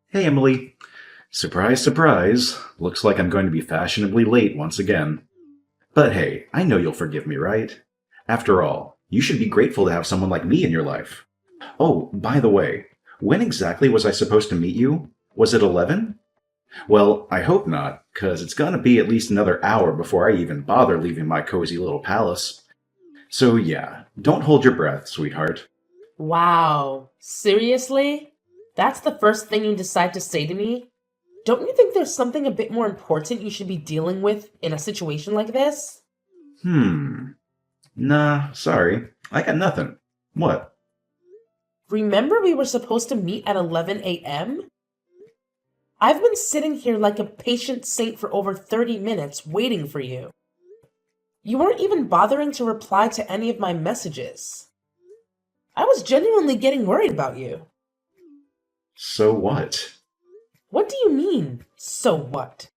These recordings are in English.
Hey, Emily. Surprise, surprise. Looks like I'm going to be fashionably late once again. But hey, I know you'll forgive me, right? After all, you should be grateful to have someone like me in your life. Oh, by the way, when exactly was I supposed to meet you? Was it 11? Well, I hope not, 'cause it's gonna be at least another hour before I even bother leaving my cozy little palace. So yeah, don't hold your breath, sweetheart. Wow, seriously? That's the first thing you decide to say to me? Don't you think there's something a bit more important you should be dealing with in a situation like this? Hmm. Nah, sorry. I got nothing. What? Remember we were supposed to meet at 11 a.m.? I've been sitting here like a patient saint for over 30 minutes waiting for you. You weren't even bothering to reply to any of my messages. I was genuinely getting worried about you. So what? What do you mean, so what?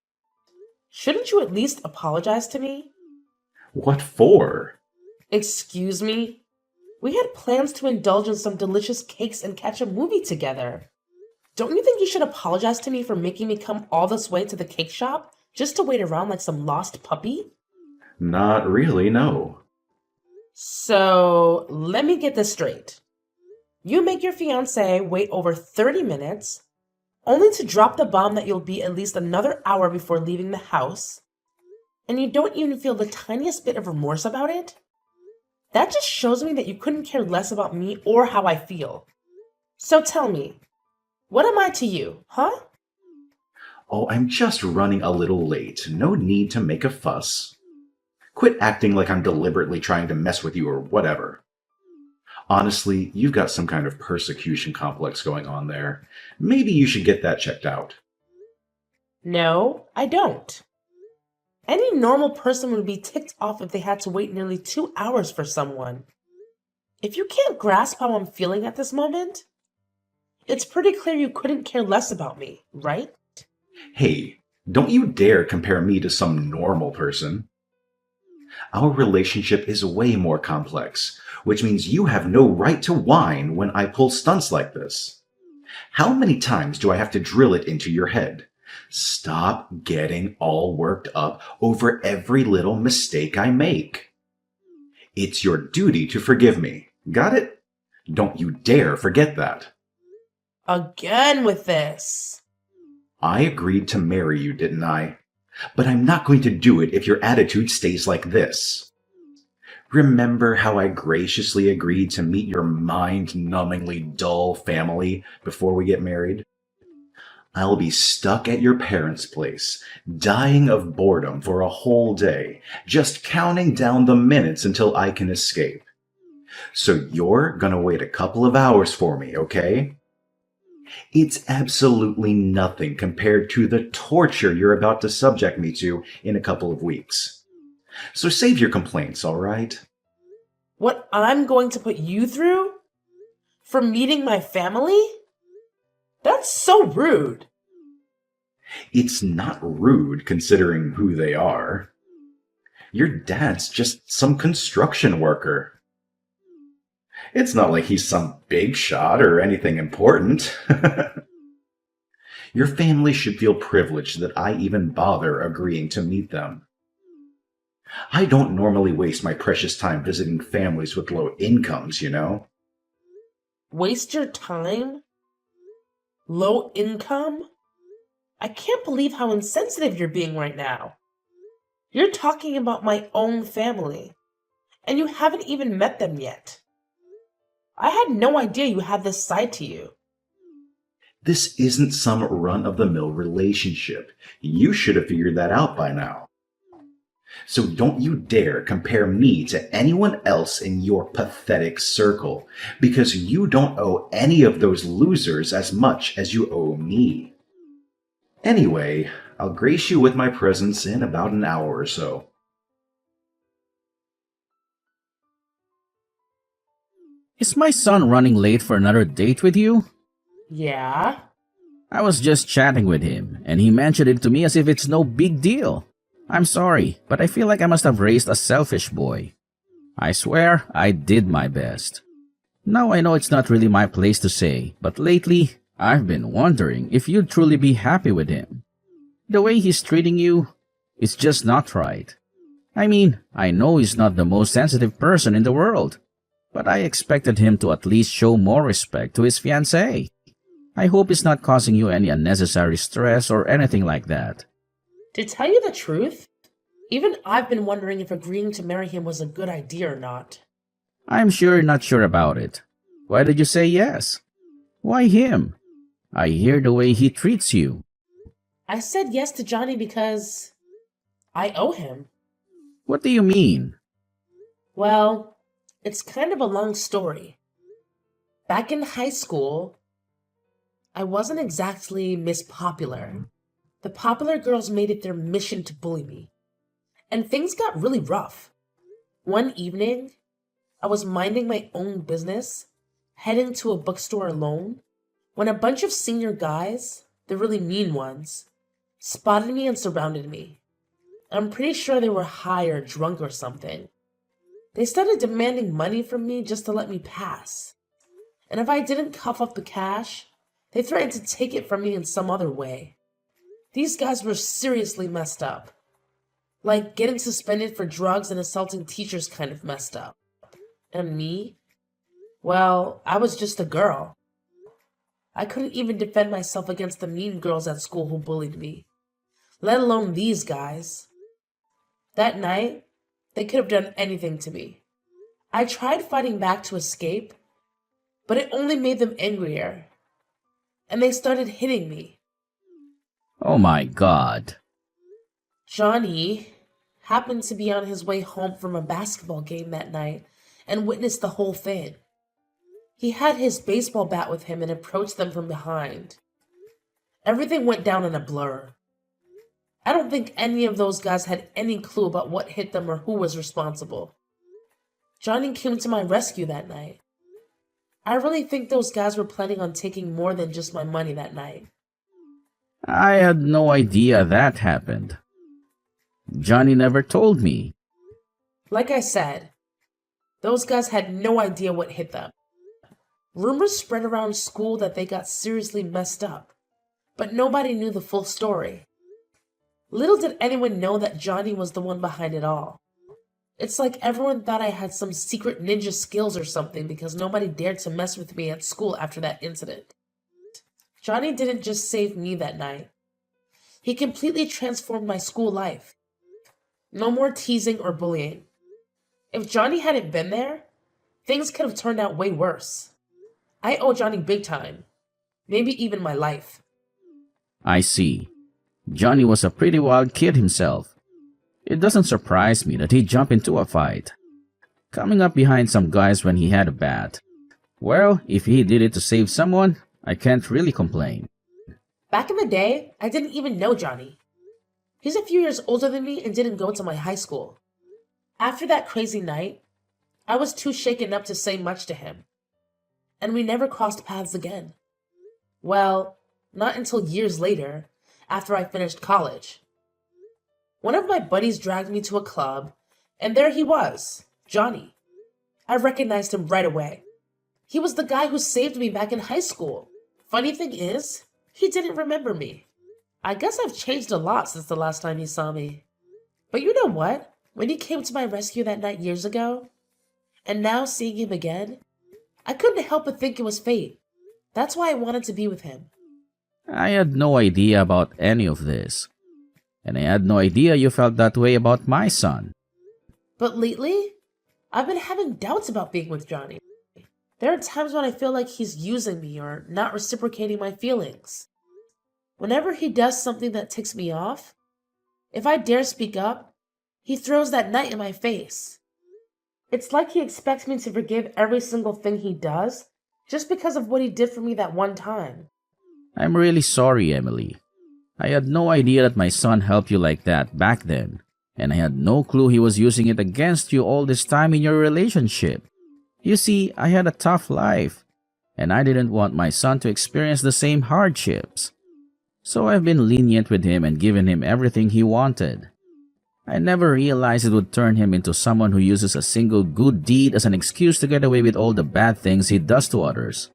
Shouldn't you at least apologize to me? What for? Excuse me? We had plans to indulge in some delicious cakes and catch a movie together. Don't you think you should apologize to me for making me come all this way to the cake shop just to wait around like some lost puppy? Not really, no. So, let me get this straight. You make your fiancé wait over 30 minutes, only to drop the bomb that you'll be at least another hour before leaving the house, and you don't even feel the tiniest bit of remorse about it? That just shows me that you couldn't care less about me or how I feel. So tell me, what am I to you, huh? Oh, I'm just running a little late. No need to make a fuss. Quit acting like I'm deliberately trying to mess with you or whatever. Honestly, you've got some kind of persecution complex going on there. Maybe you should get that checked out. No, I don't. Any normal person would be ticked off if they had to wait nearly 2 hours for someone. If you can't grasp how I'm feeling at this moment, it's pretty clear you couldn't care less about me, right? Hey, don't you dare compare me to some normal person. Our relationship is way more complex, which means you have no right to whine when I pull stunts like this. How many times do I have to drill it into your head? Stop getting all worked up over every little mistake I make. It's your duty to forgive me. Got it? Don't you dare forget that. Again with this. I agreed to marry you, didn't I? But I'm not going to do it if your attitude stays like this. Remember how I graciously agreed to meet your mind-numbingly dull family before we get married? I'll be stuck at your parents' place, dying of boredom for a whole day, just counting down the minutes until I can escape. So you're gonna wait a couple of hours for me, okay? It's absolutely nothing compared to the torture you're about to subject me to in a couple of weeks. So save your complaints, all right? What I'm going to put you through? For meeting my family? That's so rude. It's not rude considering who they are. Your dad's just some construction worker. It's not like he's some big shot or anything important. Your family should feel privileged that I even bother agreeing to meet them. I don't normally waste my precious time visiting families with low incomes, you know? Waste your time? Low income? I can't believe how insensitive you're being right now. You're talking about my own family, and you haven't even met them yet. I had no idea you had this side to you. This isn't some run-of-the-mill relationship. You should have figured that out by now. So don't you dare compare me to anyone else in your pathetic circle, because you don't owe any of those losers as much as you owe me. Anyway, I'll grace you with my presence in about an hour or so. Is my son running late for another date with you? Yeah? I was just chatting with him, and he mentioned it to me as if it's no big deal. I'm sorry, but I feel like I must have raised a selfish boy. I swear I did my best. Now I know it's not really my place to say, but lately, I've been wondering if you'd truly be happy with him. The way he's treating you is just not right. I mean, I know he's not the most sensitive person in the world, but I expected him to at least show more respect to his fiancée. I hope it's not causing you any unnecessary stress or anything like that. To tell you the truth, even I've been wondering if agreeing to marry him was a good idea or not. I'm sure you're not sure about it. Why did you say yes? Why him? I hear the way he treats you. I said yes to Johnny because I owe him. What do you mean? Well, it's kind of a long story. Back in high school, I wasn't exactly Miss Popular. The popular girls made it their mission to bully me. And things got really rough. One evening, I was minding my own business, heading to a bookstore alone, when a bunch of senior guys, the really mean ones, spotted me and surrounded me. I'm pretty sure they were high or drunk or something. They started demanding money from me just to let me pass. And if I didn't cough up the cash, they threatened to take it from me in some other way. These guys were seriously messed up. Like getting suspended for drugs and assaulting teachers kind of messed up. And me? Well, I was just a girl. I couldn't even defend myself against the mean girls at school who bullied me, let alone these guys. That night, they could have done anything to me. I tried fighting back to escape, but it only made them angrier. And they started hitting me. Oh my God. Johnny happened to be on his way home from a basketball game that night and witnessed the whole thing. He had his baseball bat with him and approached them from behind. Everything went down in a blur. I don't think any of those guys had any clue about what hit them or who was responsible. Johnny came to my rescue that night. I really think those guys were planning on taking more than just my money that night. I had no idea that happened. Johnny never told me. Like I said, those guys had no idea what hit them. Rumors spread around school that they got seriously messed up, but nobody knew the full story. Little did anyone know that Johnny was the one behind it all. It's like everyone thought I had some secret ninja skills or something because nobody dared to mess with me at school after that incident. Johnny didn't just save me that night. He completely transformed my school life. No more teasing or bullying. If Johnny hadn't been there, things could have turned out way worse. I owe Johnny big time. Maybe even my life. I see. Johnny was a pretty wild kid himself. It doesn't surprise me that he'd jump into a fight, coming up behind some guys when he had a bat. Well, if he did it to save someone, I can't really complain. Back in the day, I didn't even know Johnny. He's a few years older than me and didn't go to my high school. After that crazy night, I was too shaken up to say much to him. And we never crossed paths again. Well, not until years later, after I finished college. One of my buddies dragged me to a club, and there he was, Johnny. I recognized him right away. He was the guy who saved me back in high school. Funny thing is, he didn't remember me. I guess I've changed a lot since the last time he saw me. But you know what? When he came to my rescue that night years ago, and now seeing him again, I couldn't help but think it was fate. That's why I wanted to be with him. I had no idea about any of this. And I had no idea you felt that way about my son. But lately, I've been having doubts about being with Johnny. There are times when I feel like he's using me or not reciprocating my feelings. Whenever he does something that ticks me off, if I dare speak up, he throws that knife in my face. It's like he expects me to forgive every single thing he does just because of what he did for me that one time. I'm really sorry, Emily. I had no idea that my son helped you like that back then, and I had no clue he was using it against you all this time in your relationship. You see, I had a tough life, and I didn't want my son to experience the same hardships. So I've been lenient with him and given him everything he wanted. I never realized it would turn him into someone who uses a single good deed as an excuse to get away with all the bad things he does to others.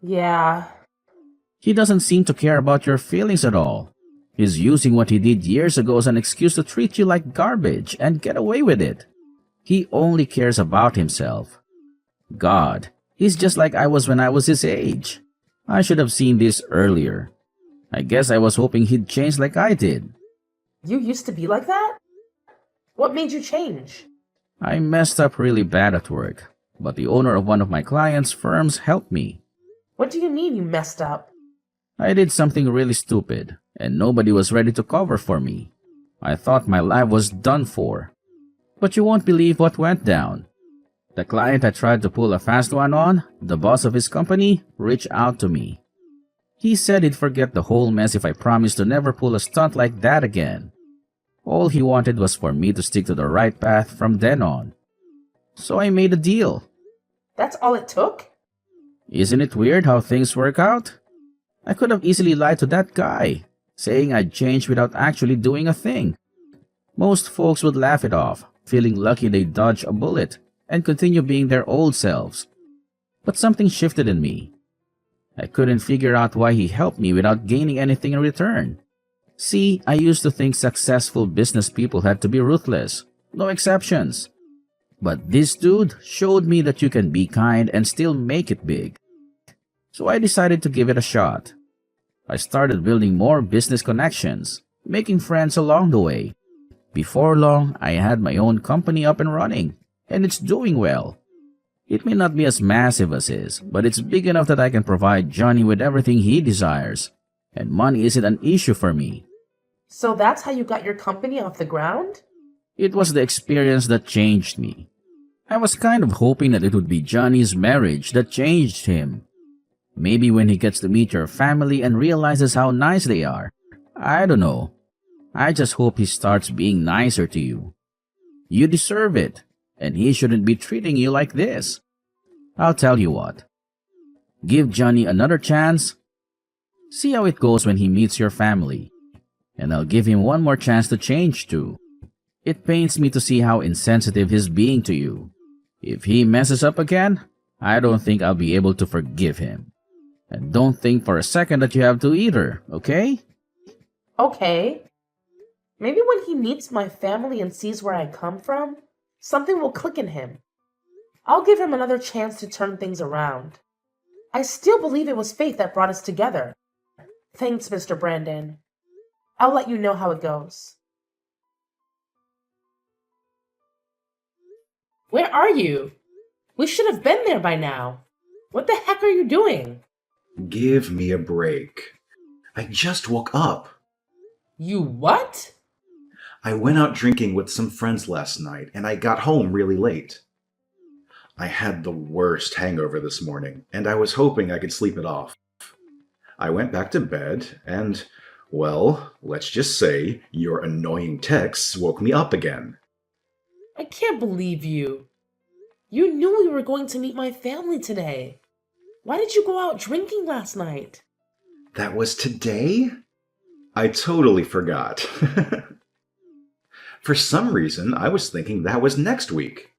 Yeah, He doesn't seem to care about your feelings at all. He's using what he did years ago as an excuse to treat you like garbage and get away with it. He only cares about himself. God, he's just like I was when I was his age. I should have seen this earlier. I guess I was hoping he'd change like I did. You used to be like that? What made you change? I messed up really bad at work, but the owner of one of my clients' firms helped me. What do you mean you messed up? I did something really stupid, and nobody was ready to cover for me. I thought my life was done for. But you won't believe what went down. The client I tried to pull a fast one on, the boss of his company, reached out to me. He said he'd forget the whole mess if I promised to never pull a stunt like that again. All he wanted was for me to stick to the right path from then on. So I made a deal. That's all it took? Isn't it weird how things work out? I could have easily lied to that guy, saying I'd changed without actually doing a thing. Most folks would laugh it off, feeling lucky they dodged a bullet and continue being their old selves. But something shifted in me. I couldn't figure out why he helped me without gaining anything in return. See, I used to think successful business people had to be ruthless, no exceptions. But this dude showed me that you can be kind and still make it big. So I decided to give it a shot. I started building more business connections, making friends along the way. Before long, I had my own company up and running, and it's doing well. It may not be as massive as his, but it's big enough that I can provide Johnny with everything he desires, and money isn't an issue for me. So that's how you got your company off the ground? It was the experience that changed me. I was kind of hoping that it would be Johnny's marriage that changed him. Maybe when he gets to meet your family and realizes how nice they are. I don't know. I just hope he starts being nicer to you. You deserve it, and he shouldn't be treating you like this. I'll tell you what. Give Johnny another chance. See how it goes when he meets your family. And I'll give him one more chance to change too. It pains me to see how insensitive he's being to you. If he messes up again, I don't think I'll be able to forgive him. And don't think for a second that you have to either, okay? Okay. Maybe when he meets my family and sees where I come from, something will click in him. I'll give him another chance to turn things around. I still believe it was fate that brought us together. Thanks, Mr. Brandon. I'll let you know how it goes. Where are you? We should have been there by now. What the heck are you doing? Give me a break. I just woke up. You what? I went out drinking with some friends last night, and I got home really late. I had the worst hangover this morning, and I was hoping I could sleep it off. I went back to bed, and, well, let's just say your annoying texts woke me up again. I can't believe you. You knew we were going to meet my family today. Why did you go out drinking last night? That was today? I totally forgot. For some reason, I was thinking that was next week.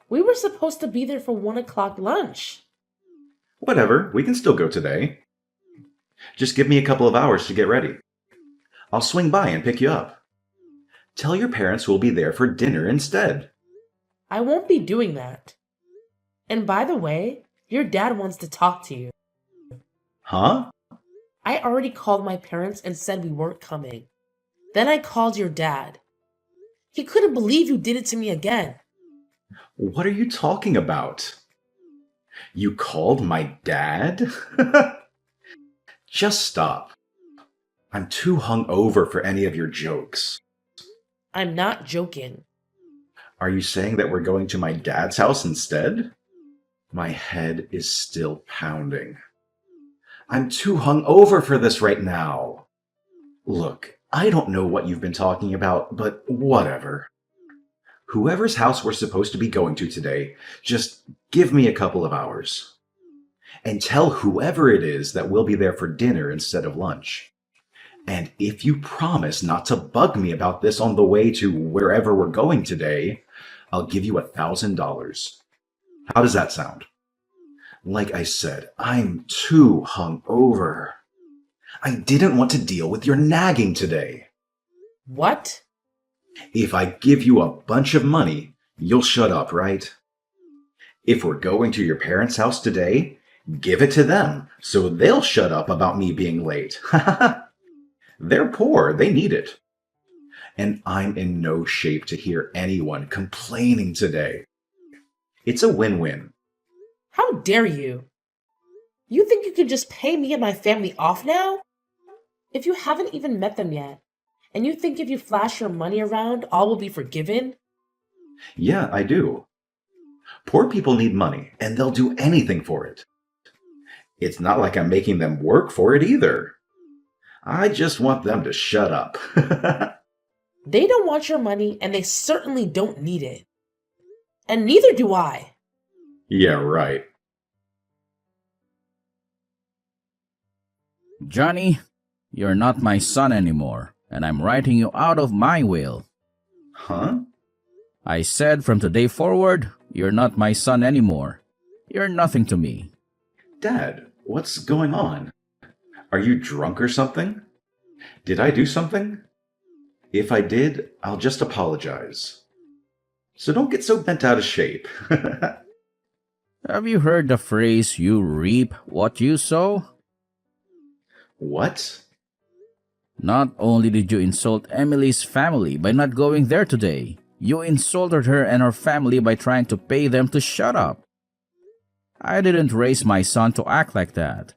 We were supposed to be there for 1 o'clock lunch. Whatever, we can still go today. Just give me a couple of hours to get ready. I'll swing by and pick you up. Tell your parents we'll be there for dinner instead. I won't be doing that. And by the way, your dad wants to talk to you. Huh? I already called my parents and said we weren't coming. Then I called your dad. He couldn't believe you did it to me again. What are you talking about? You called my dad? Just stop. I'm too hungover for any of your jokes. I'm not joking. Are you saying that we're going to my dad's house instead? My head is still pounding. I'm too hungover for this right now. Look, I don't know what you've been talking about, but whatever. Whoever's house we're supposed to be going to today, just give me a couple of hours. And tell whoever it is that we'll be there for dinner instead of lunch. And if you promise not to bug me about this on the way to wherever we're going today, I'll give you $1,000. How does that sound? Like I said, I'm too hungover. I didn't want to deal with your nagging today. What? If I give you a bunch of money, you'll shut up, right? If we're going to your parents' house today, give it to them so they'll shut up about me being late. They're poor, they need it. And I'm in no shape to hear anyone complaining today. It's a win-win. How dare you? You think you can just pay me and my family off now? If you haven't even met them yet, and you think if you flash your money around, all will be forgiven? Yeah, I do. Poor people need money, and they'll do anything for it. It's not like I'm making them work for it either. I just want them to shut up. They don't want your money, and they certainly don't need it. And neither do I. Yeah, right. Johnny, you're not my son anymore, and I'm writing you out of my will. Huh? I said from today forward, you're not my son anymore. You're nothing to me. Dad, what's going on? Are you drunk or something? Did I do something? If I did, I'll just apologize. So don't get so bent out of shape. Have you heard the phrase, you reap what you sow? What? Not only did you insult Emily's family by not going there today, you insulted her and her family by trying to pay them to shut up. I didn't raise my son to act like that.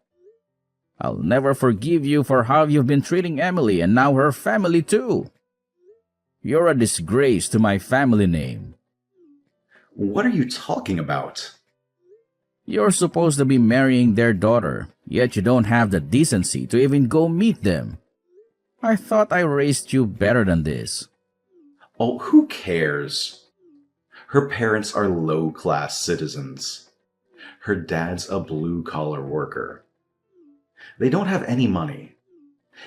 I'll never forgive you for how you've been treating Emily and now her family too. You're a disgrace to my family name. What are you talking about? You're supposed to be marrying their daughter, yet you don't have the decency to even go meet them. I thought I raised you better than this. Oh, who cares? Her parents are low-class citizens. Her dad's a blue-collar worker. They don't have any money.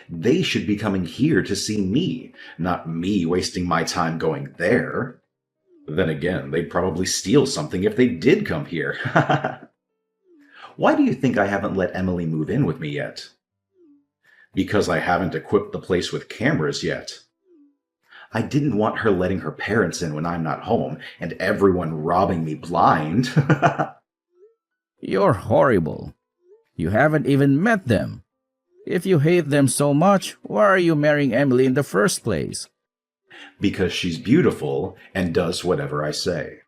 They should be coming here to see me, not me wasting my time going there. Then again, they'd probably steal something if they did come here. Why do you think I haven't let Emily move in with me yet? Because I haven't equipped the place with cameras yet. I didn't want her letting her parents in when I'm not home and everyone robbing me blind. You're horrible. You haven't even met them. If you hate them so much, why are you marrying Emily in the first place? Because she's beautiful and does whatever I say.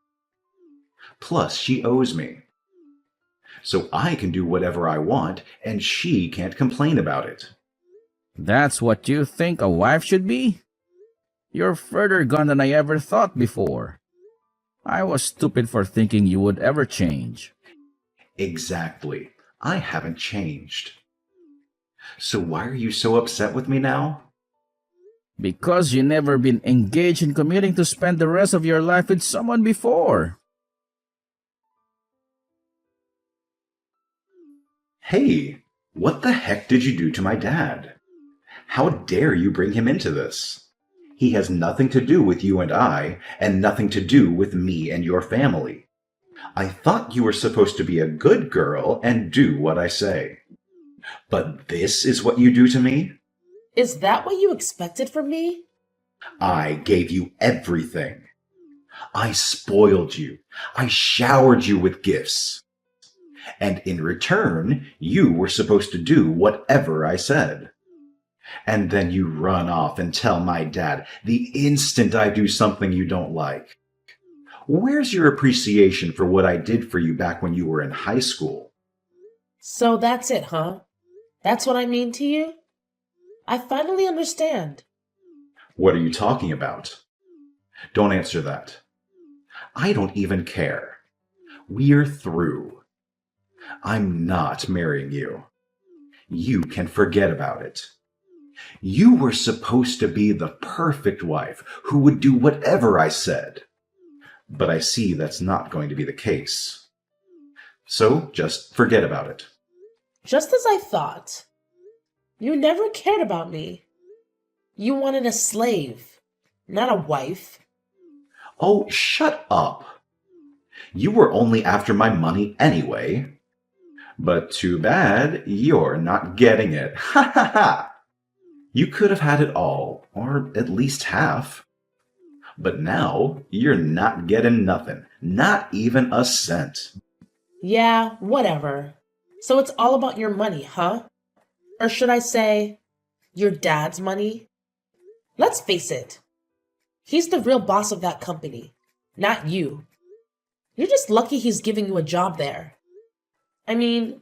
Plus, she owes me. So I can do whatever I want and she can't complain about it. That's what you think a wife should be? You're further gone than I ever thought before. I was stupid for thinking you would ever change. Exactly. I haven't changed. So why are you so upset with me now? Because you never been engaged in committing to spend the rest of your life with someone before. Hey, what the heck did you do to my dad? How dare you bring him into this? He has nothing to do with you and I, and nothing to do with me and your family. I thought you were supposed to be a good girl and do what I say. But this is what you do to me? Is that what you expected from me? I gave you everything. I spoiled you. I showered you with gifts. And in return, you were supposed to do whatever I said. And then you run off and tell my dad the instant I do something you don't like. Where's your appreciation for what I did for you back when you were in high school? So that's it, huh? That's what I mean to you? I finally understand. What are you talking about? Don't answer that. I don't even care. We're through. I'm not marrying you. You can forget about it. You were supposed to be the perfect wife who would do whatever I said. But I see that's not going to be the case. So just forget about it. Just as I thought. You never cared about me. You wanted a slave, not a wife. Oh, shut up. You were only after my money anyway. But too bad you're not getting it. Ha ha ha! You could have had it all, or at least half. But now you're not getting nothing, not even a cent. Yeah, whatever. So it's all about your money, huh? Or should I say, your dad's money? Let's face it, he's the real boss of that company, not you. You're just lucky he's giving you a job there. I mean,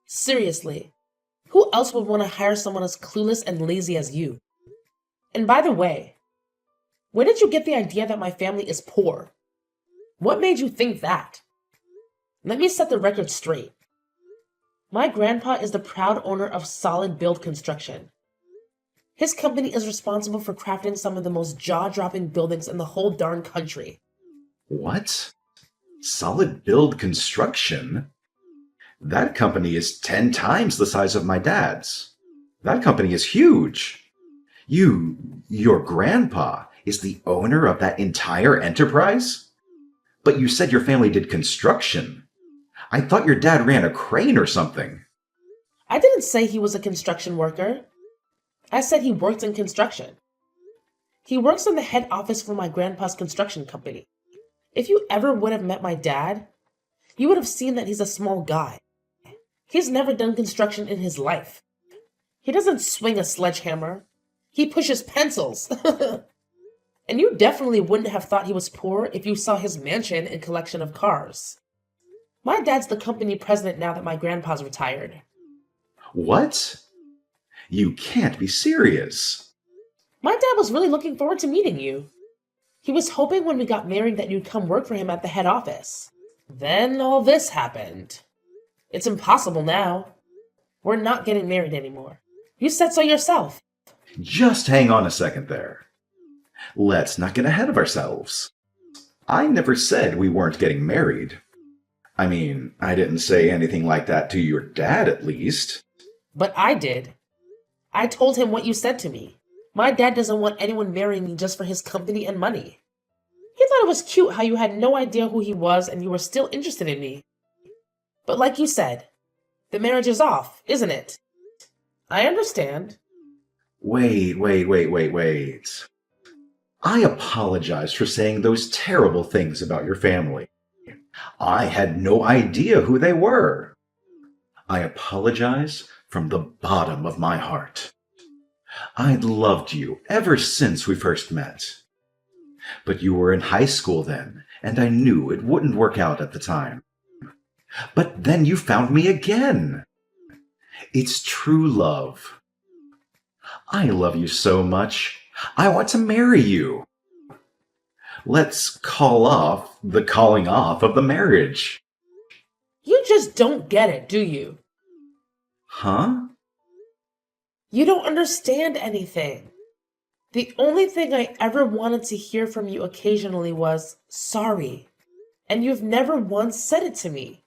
seriously, who else would want to hire someone as clueless and lazy as you? And by the way, where did you get the idea that my family is poor? What made you think that? Let me set the record straight. My grandpa is the proud owner of Solid Build Construction. His company is responsible for crafting some of the most jaw-dropping buildings in the whole darn country. What? Solid Build Construction? That company is 10 times the size of my dad's. That company is huge. Your grandpa, is the owner of that entire enterprise? But you said your family did construction. I thought your dad ran a crane or something. I didn't say he was a construction worker. I said he worked in construction. He works in the head office for my grandpa's construction company. If you ever would have met my dad, you would have seen that he's a small guy. He's never done construction in his life. He doesn't swing a sledgehammer. He pushes pencils. And you definitely wouldn't have thought he was poor if you saw his mansion and collection of cars. My dad's the company president now that my grandpa's retired. What? You can't be serious. My dad was really looking forward to meeting you. He was hoping when we got married that you'd come work for him at the head office. Then all this happened. It's impossible now. We're not getting married anymore. You said so yourself. Just hang on a second there. Let's not get ahead of ourselves. I never said we weren't getting married. I mean, I didn't say anything like that to your dad, at least. But I did. I told him what you said to me. My dad doesn't want anyone marrying me just for his company and money. He thought it was cute how you had no idea who he was and you were still interested in me. But like you said, the marriage is off, isn't it? I understand. Wait. I apologize for saying those terrible things about your family. I had no idea who they were. I apologize from the bottom of my heart. I'd loved you ever since we first met. But you were in high school then, and I knew it wouldn't work out at the time. But then you found me again. It's true love. I love you so much. I want to marry you. Let's call off the calling off of the marriage. You just don't get it, do you? Huh? You don't understand anything. The only thing I ever wanted to hear from you occasionally was sorry. And you've never once said it to me.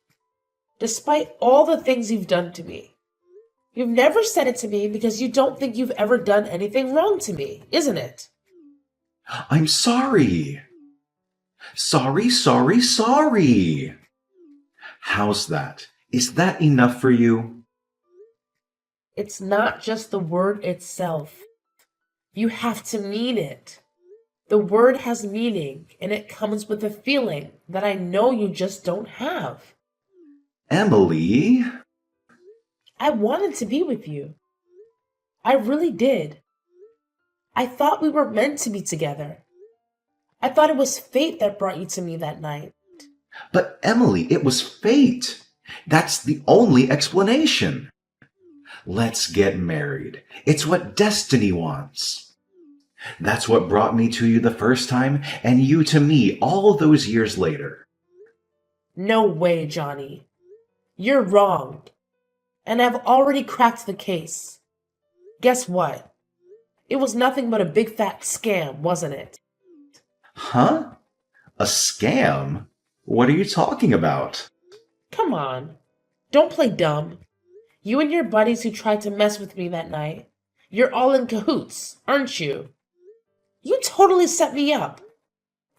Despite all the things you've done to me. You've never said it to me because you don't think you've ever done anything wrong to me, isn't it? I'm sorry. Sorry. How's that? Is that enough for you? It's not just the word itself. You have to mean it. The word has meaning, and it comes with a feeling that I know you just don't have. Emily? I wanted to be with you. I really did. I thought we were meant to be together. I thought it was fate that brought you to me that night. But Emily, it was fate. That's the only explanation. Let's get married. It's what destiny wants. That's what brought me to you the first time, and you to me all those years later. No way, Johnny. You're wrong. And I've already cracked the case. Guess what? It was nothing but a big fat scam, wasn't it? Huh? A scam? What are you talking about? Come on. Don't play dumb. You and your buddies who tried to mess with me that night, you're all in cahoots, aren't you? You totally set me up.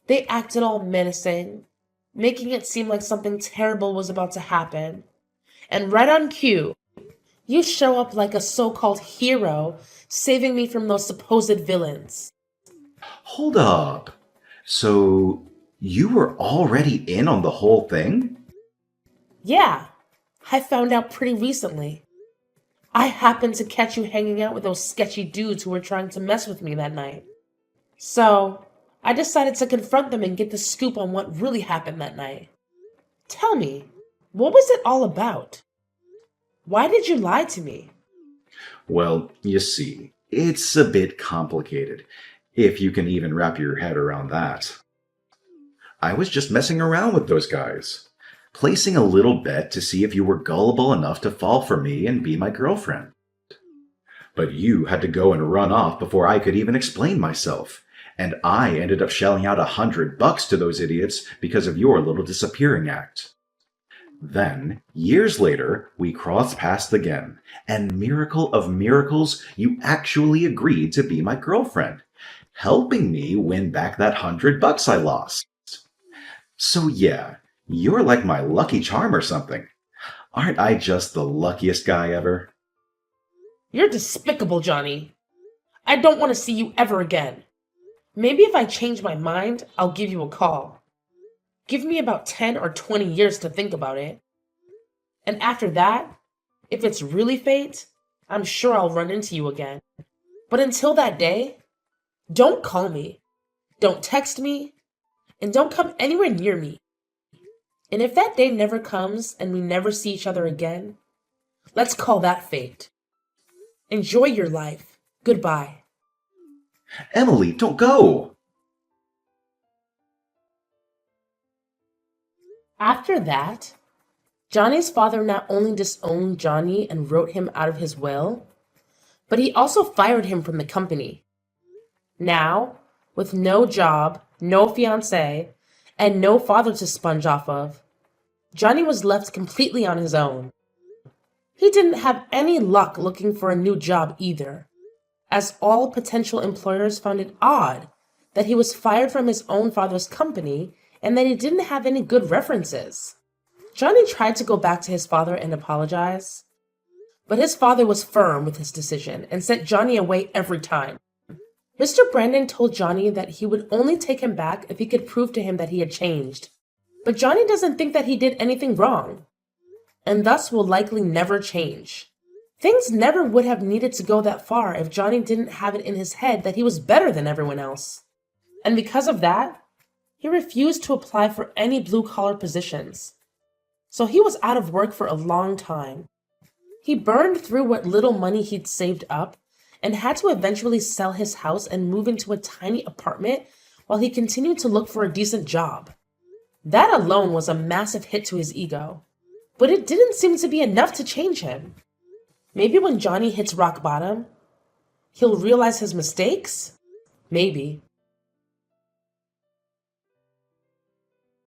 They acted all menacing, making it seem like something terrible was about to happen. And right on cue, you show up like a so-called hero, saving me from those supposed villains. Hold up. So, you were already in on the whole thing? Yeah, I found out pretty recently. I happened to catch you hanging out with those sketchy dudes who were trying to mess with me that night. So, I decided to confront them and get the scoop on what really happened that night. Tell me, what was it all about? Why did you lie to me? Well, you see, it's a bit complicated, if you can even wrap your head around that. I was just messing around with those guys, placing a little bet to see if you were gullible enough to fall for me and be my girlfriend. But you had to go and run off before I could even explain myself, and I ended up shelling out $100 to those idiots because of your little disappearing act. Then, years later, we crossed paths again, and miracle of miracles, you actually agreed to be my girlfriend, helping me win back that $100 I lost. So yeah, you're like my lucky charm or something. Aren't I just the luckiest guy ever? You're despicable, Johnny. I don't want to see you ever again. Maybe if I change my mind, I'll give you a call. Give me about 10 or 20 years to think about it. And after that, if it's really fate, I'm sure I'll run into you again. But until that day, don't call me, don't text me, and don't come anywhere near me. And if that day never comes and we never see each other again, let's call that fate. Enjoy your life. Goodbye. Emily, don't go! After that, Johnny's father not only disowned Johnny and wrote him out of his will, but he also fired him from the company. Now, with no job, no fiancé, and no father to sponge off of, Johnny was left completely on his own. He didn't have any luck looking for a new job either, as all potential employers found it odd that he was fired from his own father's company and that he didn't have any good references. Johnny tried to go back to his father and apologize, but his father was firm with his decision and sent Johnny away every time. Mr. Brandon told Johnny that he would only take him back if he could prove to him that he had changed. But Johnny doesn't think that he did anything wrong, and thus will likely never change. Things never would have needed to go that far if Johnny didn't have it in his head that he was better than everyone else. And because of that, he refused to apply for any blue-collar positions. So he was out of work for a long time. He burned through what little money he'd saved up and had to eventually sell his house and move into a tiny apartment while he continued to look for a decent job. That alone was a massive hit to his ego, but it didn't seem to be enough to change him. Maybe when Johnny hits rock bottom, he'll realize his mistakes? Maybe.